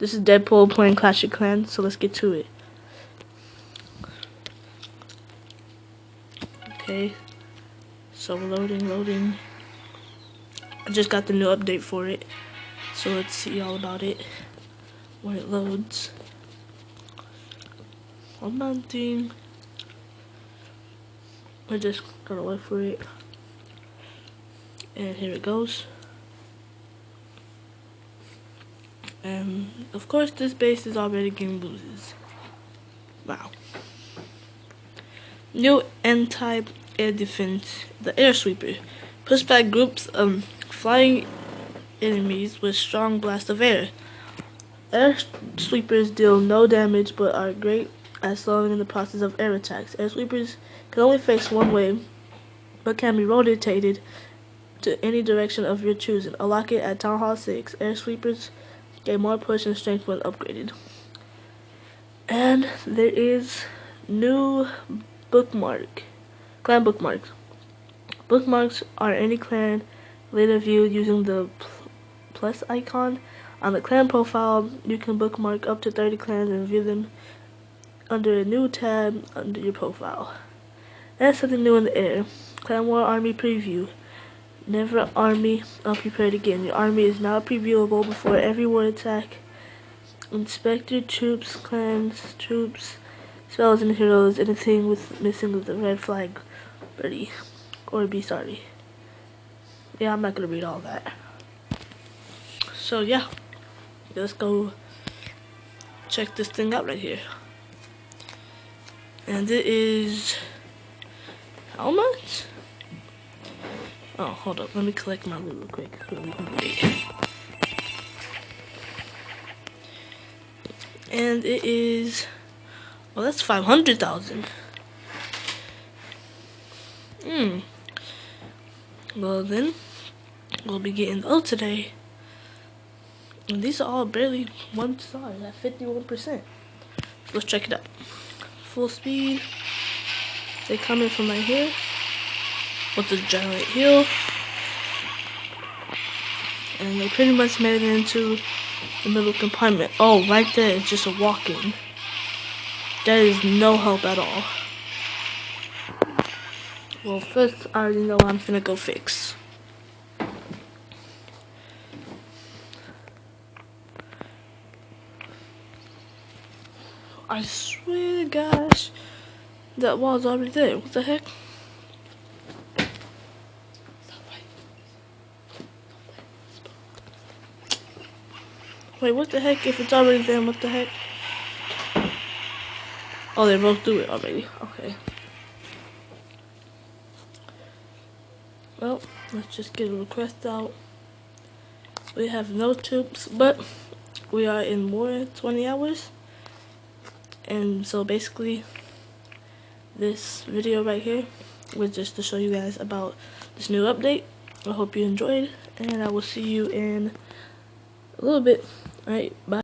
This is Deadpool playing Clash of Clans, so let's get to it. Okay, so loading. I just got the new update for it, so let's see all about it when it loads. I'm mounting. I just gotta wait for it, and here it goes. And of course, this base is already getting bruises. Wow. New N-type air defense, the air sweeper. Push back groups of flying enemies with strong blast of air. Air sweepers deal no damage but are great at slowing the process of air attacks. Air sweepers can only face one way but can be rotated to any direction of your choosing. Unlock it at Town Hall 6. Air sweepers gain more push and strength when upgraded. And there is new clan bookmarks. Bookmarks are any clan later viewed using the plus icon. On the clan profile, you can bookmark up to 30 clans and view them under a new tab under your profile. And something new in the air. Clan War Army Preview. Never army unprepared again. Your army is now previewable before every war attack. Inspect your troops, clans, troops, spells, and heroes. Anything missing with the red flag, birdie, or be sorry. Yeah, I'm not gonna read all that. So yeah, let's go check this thing out right here. And it is how much? Oh, hold up. Let me collect my loot real quick so we can get it. And it is, well, that's 500,000. Well then, we'll be getting those today. And these are all barely one star at 51%. Let's check it out. Full speed. They come in from right here with the giant hill. And they pretty much made it into the middle compartment. Oh, right there is just a walk-in. That is no help at all. Well, first I already know what I'm finna go fix. I swear to gosh, that wall's already there. What the heck? Wait, what the heck? If it's already there, what the heck? Oh, they broke through it already. Okay. Well, let's just get a request out. We have no troops, but we are in war 20 hours. And so basically, this video right here was just to show you guys about this new update. I hope you enjoyed, and I will see you in a little bit. Alright, bye.